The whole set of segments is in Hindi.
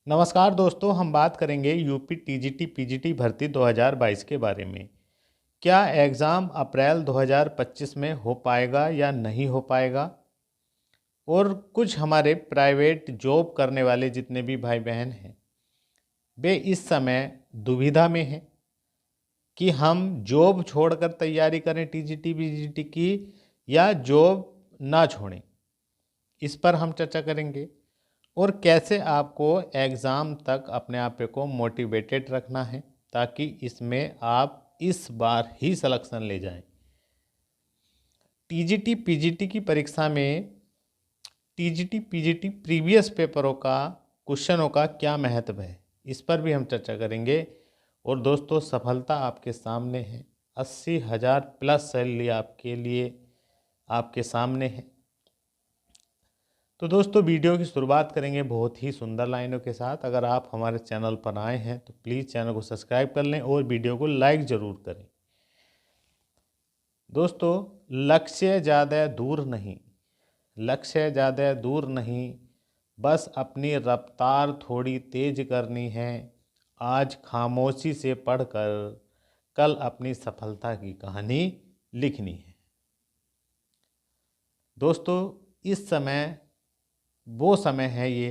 नमस्कार दोस्तों, हम बात करेंगे यूपी टीजीटी पीजीटी भर्ती 2022 के बारे में। क्या एग्ज़ाम अप्रैल 2025 में हो पाएगा या नहीं हो पाएगा? और कुछ हमारे प्राइवेट जॉब करने वाले जितने भी भाई बहन हैं, वे इस समय दुविधा में हैं कि हम जॉब छोड़कर तैयारी करें टीजीटी पीजीटी की या जॉब ना छोड़ें। इस पर हम चर्चा करेंगे और कैसे आपको एग्ज़ाम तक अपने आप को मोटिवेटेड रखना है ताकि इसमें आप इस बार ही सिलेक्शन ले जाएं। टीजीटी पीजीटी की परीक्षा में टीजीटी पीजीटी प्रीवियस पेपरों का क्वेश्चनों का क्या महत्व है, इस पर भी हम चर्चा करेंगे। और दोस्तों, सफलता आपके सामने है। 80,000 प्लस सैलरी आपके लिए आपके सामने है। तो दोस्तों, वीडियो की शुरुआत करेंगे बहुत ही सुंदर लाइनों के साथ। अगर आप हमारे चैनल पर आए हैं तो प्लीज़ चैनल को सब्सक्राइब कर लें और वीडियो को लाइक ज़रूर करें। दोस्तों, लक्ष्य ज़्यादा दूर नहीं, लक्ष्य ज़्यादा दूर नहीं, बस अपनी रफ्तार थोड़ी तेज करनी है। आज खामोशी से पढ़कर कल अपनी सफलता की कहानी लिखनी है। दोस्तों, इस समय वो समय है ये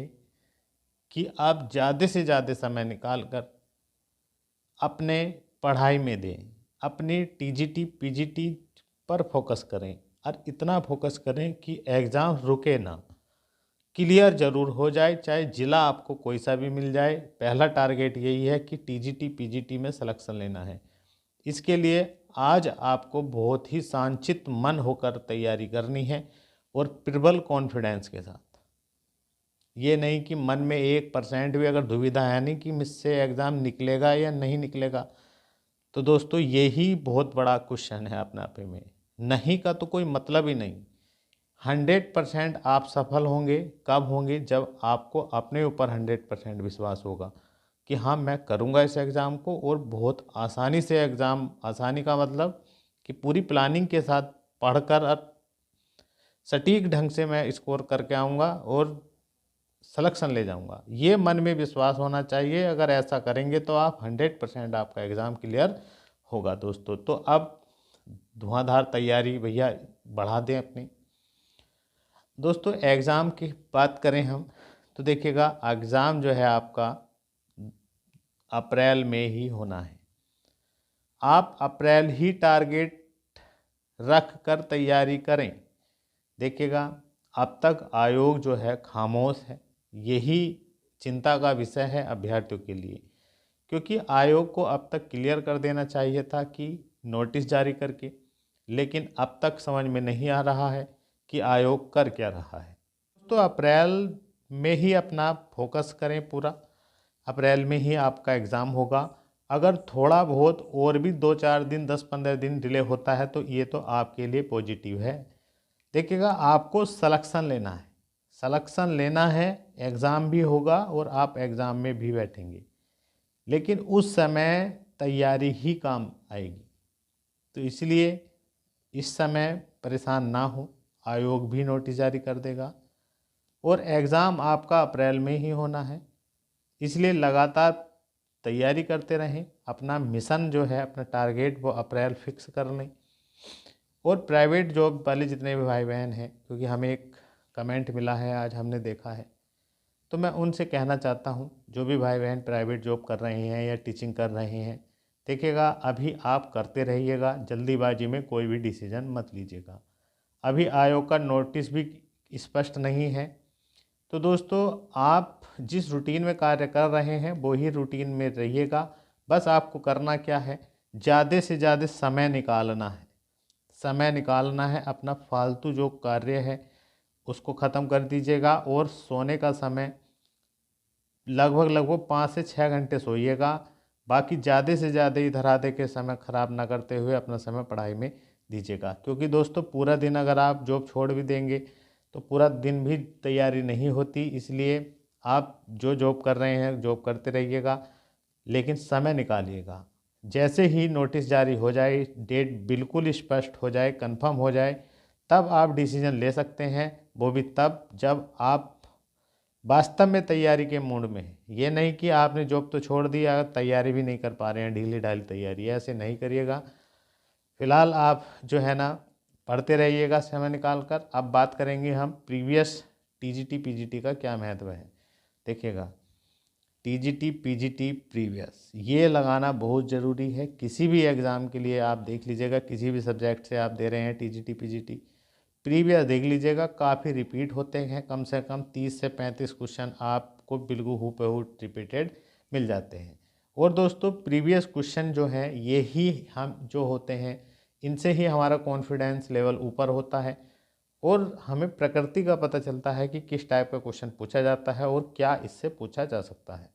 कि आप ज़्यादा से ज़्यादा समय निकाल कर अपने पढ़ाई में दें, अपनी टीजीटी पीजीटी पर फोकस करें और इतना फोकस करें कि एग्ज़ाम रुके ना, क्लियर ज़रूर हो जाए, चाहे ज़िला आपको कोई सा भी मिल जाए। पहला टारगेट यही है कि टीजीटी पीजीटी में सिलेक्शन लेना है। इसके लिए आज आपको बहुत ही शांत मन होकर तैयारी करनी है और प्रबल कॉन्फिडेंस के साथ। ये नहीं कि मन में 1% भी अगर दुविधा है नहीं कि मुझसे एग्ज़ाम निकलेगा या नहीं निकलेगा, तो दोस्तों यही बहुत बड़ा क्वेश्चन है अपने आप में। नहीं का तो कोई मतलब ही नहीं। 100% आप सफल होंगे कब होंगे? जब आपको अपने ऊपर 100% विश्वास होगा कि हाँ, मैं करूँगा इस एग्ज़ाम को और बहुत आसानी से एग्ज़ाम, आसानी का मतलब कि पूरी प्लानिंग के साथ पढ़कर और सटीक ढंग से मैं स्कोर करके आऊँगा और सिलेक्शन ले जाऊंगा। ये मन में विश्वास होना चाहिए। अगर ऐसा करेंगे तो आप 100% आपका एग्ज़ाम क्लियर होगा दोस्तों। तो अब धुआंधार तैयारी भैया बढ़ा दें अपनी। दोस्तों, एग्ज़ाम की बात करें हम तो देखिएगा, एग्ज़ाम जो है आपका अप्रैल में ही होना है। आप अप्रैल ही टारगेट रख कर तैयारी करें। देखिएगा, अब तक आयोग जो है खामोश है। यही चिंता का विषय है अभ्यर्थियों के लिए, क्योंकि आयोग को अब तक क्लियर कर देना चाहिए था कि नोटिस जारी करके, लेकिन अब तक समझ में नहीं आ रहा है कि आयोग कर क्या रहा है। तो अप्रैल में ही अपना फोकस करें पूरा। अप्रैल में ही आपका एग्ज़ाम होगा। अगर थोड़ा बहुत और भी 2-4 दिन 10-15 दिन डिले होता है तो ये तो आपके लिए पॉजिटिव है। देखिएगा, आपको सलेक्शन लेना है, सलेक्शन लेना है। एग्ज़ाम भी होगा और आप एग्ज़ाम में भी बैठेंगे, लेकिन उस समय तैयारी ही काम आएगी। तो इसलिए इस समय परेशान ना हो, आयोग भी नोटिस जारी कर देगा और एग्ज़ाम आपका अप्रैल में ही होना है। इसलिए लगातार तैयारी करते रहें। अपना मिशन जो है, अपना टारगेट वो अप्रैल फिक्स कर लें। और प्राइवेट जॉब वाले जितने भी भाई बहन हैं, क्योंकि हमें एक कमेंट मिला है, आज हमने देखा है, तो मैं उनसे कहना चाहता हूं, जो भी भाई बहन प्राइवेट जॉब कर रहे हैं या टीचिंग कर रहे हैं, देखिएगा अभी आप करते रहिएगा, जल्दीबाजी में कोई भी डिसीजन मत लीजिएगा। अभी आयोग का नोटिस भी स्पष्ट नहीं है। तो दोस्तों, आप जिस रूटीन में कार्य कर रहे हैं वो ही रूटीन में रहिएगा। बस आपको करना क्या है, ज़्यादा से ज़्यादा समय निकालना है। समय निकालना है, अपना फालतू जो कार्य है उसको ख़त्म कर दीजिएगा और सोने का समय लगभग 5 से 6 घंटे सोइएगा। बाकी ज़्यादा से ज़्यादा इधर आधे के समय ख़राब ना करते हुए अपना समय पढ़ाई में दीजिएगा। क्योंकि दोस्तों, पूरा दिन अगर आप जॉब छोड़ भी देंगे तो पूरा दिन भी तैयारी नहीं होती। इसलिए आप जो जॉब कर रहे हैं जॉब करते रहिएगा, लेकिन समय निकालिएगा। जैसे ही नोटिस जारी हो जाए, डेट बिल्कुल स्पष्ट हो जाए, कंफर्म हो जाए, तब आप डिसीजन ले सकते हैं। वो भी तब जब आप वास्तव में तैयारी के मूड में है। ये नहीं कि आपने जॉब तो छोड़ दिया, तैयारी भी नहीं कर पा रहे हैं, ढीली ढाली तैयारी, ऐसे नहीं करिएगा। फिलहाल आप जो है ना पढ़ते रहिएगा समय निकाल कर। अब बात करेंगे हम प्रीवियस टीजीटी पीजीटी का क्या महत्व है। देखिएगा, टीजीटी पीजीटी प्रीवियस ये लगाना बहुत ज़रूरी है। किसी भी एग्ज़ाम के लिए आप देख लीजिएगा, किसी भी सब्जेक्ट से आप दे रहे हैं टीजीटी पीजीटी, प्रीवियस देख लीजिएगा, काफ़ी रिपीट होते हैं। कम से कम 30 से 35 क्वेश्चन आपको बिल्कुल हूबहू रिपीटेड मिल जाते हैं। और दोस्तों प्रीवियस क्वेश्चन जो हैं ये ही हम जो होते हैं, इनसे ही हमारा कॉन्फिडेंस लेवल ऊपर होता है और हमें प्रकृति का पता चलता है कि किस टाइप का क्वेश्चन पूछा जाता है और क्या इससे पूछा जा सकता है।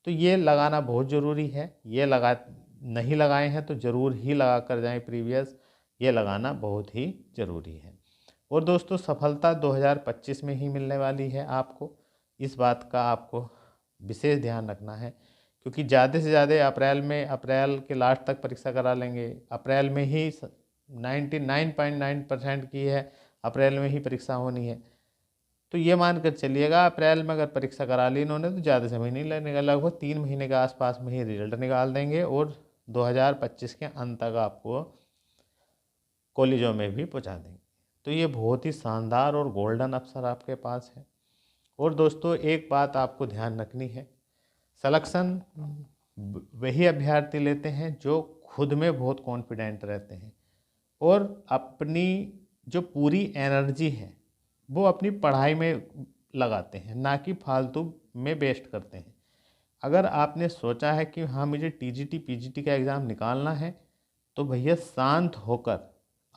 तो ये लगाना बहुत ज़रूरी है। ये नहीं लगाए हैं तो ज़रूर ही लगा कर जाएँ प्रीवियस, ये लगाना बहुत ही ज़रूरी है। और दोस्तों सफलता 2025 में ही मिलने वाली है आपको, इस बात का आपको विशेष ध्यान रखना है। क्योंकि ज़्यादा से ज़्यादा अप्रैल के लास्ट तक परीक्षा करा लेंगे। अप्रैल में ही 99.9% की है, अप्रैल में ही परीक्षा होनी है। तो ये मान कर चलिएगा अप्रैल में अगर परीक्षा करा ली इन्होंने तो ज़्यादा समय नहीं लगेगा, लगभग 3 महीने के आसपास में ही रिजल्ट निकाल देंगे और 2025 के अंत तक आपको कॉलेजों में भी पहुंचा देंगे। तो ये बहुत ही शानदार और गोल्डन अवसर आपके पास है। और दोस्तों एक बात आपको ध्यान रखनी है, सिलेक्शन वही अभ्यर्थी लेते हैं जो खुद में बहुत कॉन्फिडेंट रहते हैं और अपनी जो पूरी एनर्जी है वो अपनी पढ़ाई में लगाते हैं, ना कि फालतू में वेस्ट करते हैं। अगर आपने सोचा है कि हाँ मुझे टीजीटी पीजीटी का एग्ज़ाम निकालना है तो भैया शांत होकर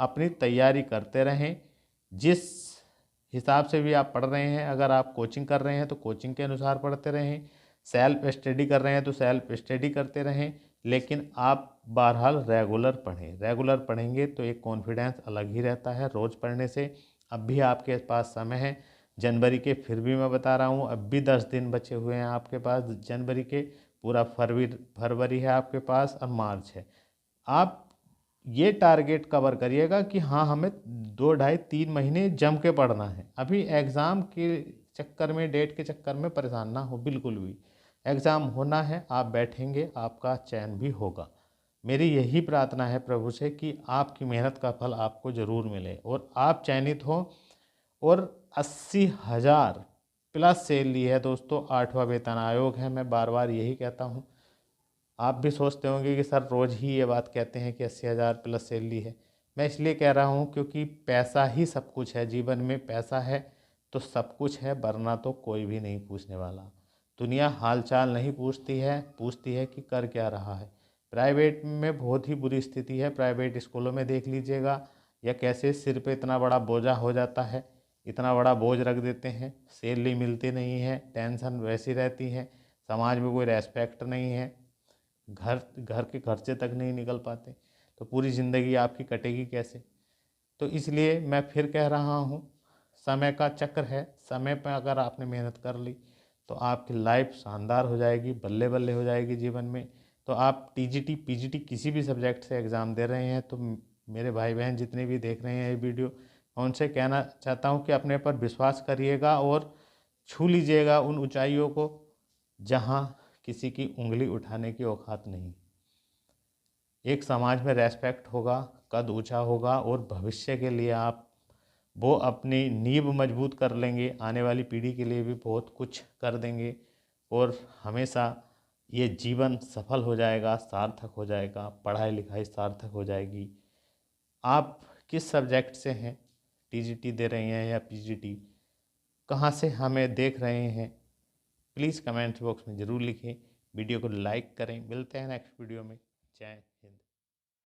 अपनी तैयारी करते रहें। जिस हिसाब से भी आप पढ़ रहे हैं, अगर आप कोचिंग कर रहे हैं तो कोचिंग के अनुसार पढ़ते रहें, सेल्फ स्टडी कर रहे हैं तो सेल्फ स्टडी करते रहें, लेकिन आप बहरहाल रेगुलर पढ़ें। रेगुलर पढ़ेंगे तो एक कॉन्फिडेंस अलग ही रहता है रोज़ पढ़ने से। अब भी आपके पास समय है जनवरी के, फिर भी मैं बता रहा हूँ अब भी 10 दिन बचे हुए हैं आपके पास जनवरी के, पूरा फरवरी है आपके पास और मार्च है। आप ये टारगेट कवर करिएगा कि हाँ हमें 2 ढाई 3 महीने जम के पढ़ना है। अभी एग्ज़ाम के चक्कर में, डेट के चक्कर में परेशान ना हो बिल्कुल भी। एग्ज़ाम होना है, आप बैठेंगे, आपका चयन भी होगा। मेरी यही प्रार्थना है प्रभु से कि आपकी मेहनत का फल आपको ज़रूर मिले और आप चयनित हो। और 80,000 प्लस सैलरी है दोस्तों, 8वां वेतन आयोग है। मैं बार बार यही कहता हूँ। आप भी सोचते होंगे कि सर रोज़ ही ये बात कहते हैं कि 80,000 प्लस सैलरी है। मैं इसलिए कह रहा हूँ क्योंकि पैसा ही सब कुछ है जीवन में। पैसा है तो सब कुछ है, वरना तो कोई भी नहीं पूछने वाला। दुनिया हालचाल नहीं पूछती है, पूछती है कि कर क्या रहा है। प्राइवेट में बहुत ही बुरी स्थिति है। प्राइवेट स्कूलों में देख लीजिएगा या कैसे सिर पे इतना बड़ा बोझा हो जाता है, इतना बड़ा बोझ रख देते हैं, सैलरी मिलती नहीं है, टेंशन वैसी रहती है, समाज में कोई रेस्पेक्ट नहीं है, घर के खर्चे तक नहीं निकल पाते, तो पूरी ज़िंदगी आपकी कटेगी कैसे। तो इसलिए मैं फिर कह रहा हूँ, समय का चक्र है। समय पर अगर आपने मेहनत कर ली तो आपकी लाइफ शानदार हो जाएगी, बल्ले बल्ले हो जाएगी जीवन में। तो आप टीजीटी पीजीटी किसी भी सब्जेक्ट से एग्ज़ाम दे रहे हैं तो मेरे भाई बहन जितने भी देख रहे हैं ये वीडियो, मैं उनसे कहना चाहता हूँ कि अपने पर विश्वास करिएगा और छू लीजिएगा उन ऊंचाइयों को जहाँ किसी की उंगली उठाने की औकात नहीं। एक समाज में रेस्पेक्ट होगा, कद ऊंचा होगा और भविष्य के लिए आप वो अपनी नींव मजबूत कर लेंगे, आने वाली पीढ़ी के लिए भी बहुत कुछ कर देंगे और हमेशा ये जीवन सफल हो जाएगा, सार्थक हो जाएगा, पढ़ाई लिखाई सार्थक हो जाएगी। आप किस सब्जेक्ट से हैं, टीजीटी दे रहे हैं या पीजीटी, कहाँ से हमें देख रहे हैं, प्लीज़ कमेंट बॉक्स में ज़रूर लिखें। वीडियो को लाइक करें। मिलते हैं नेक्स्ट वीडियो में। जय हिंद।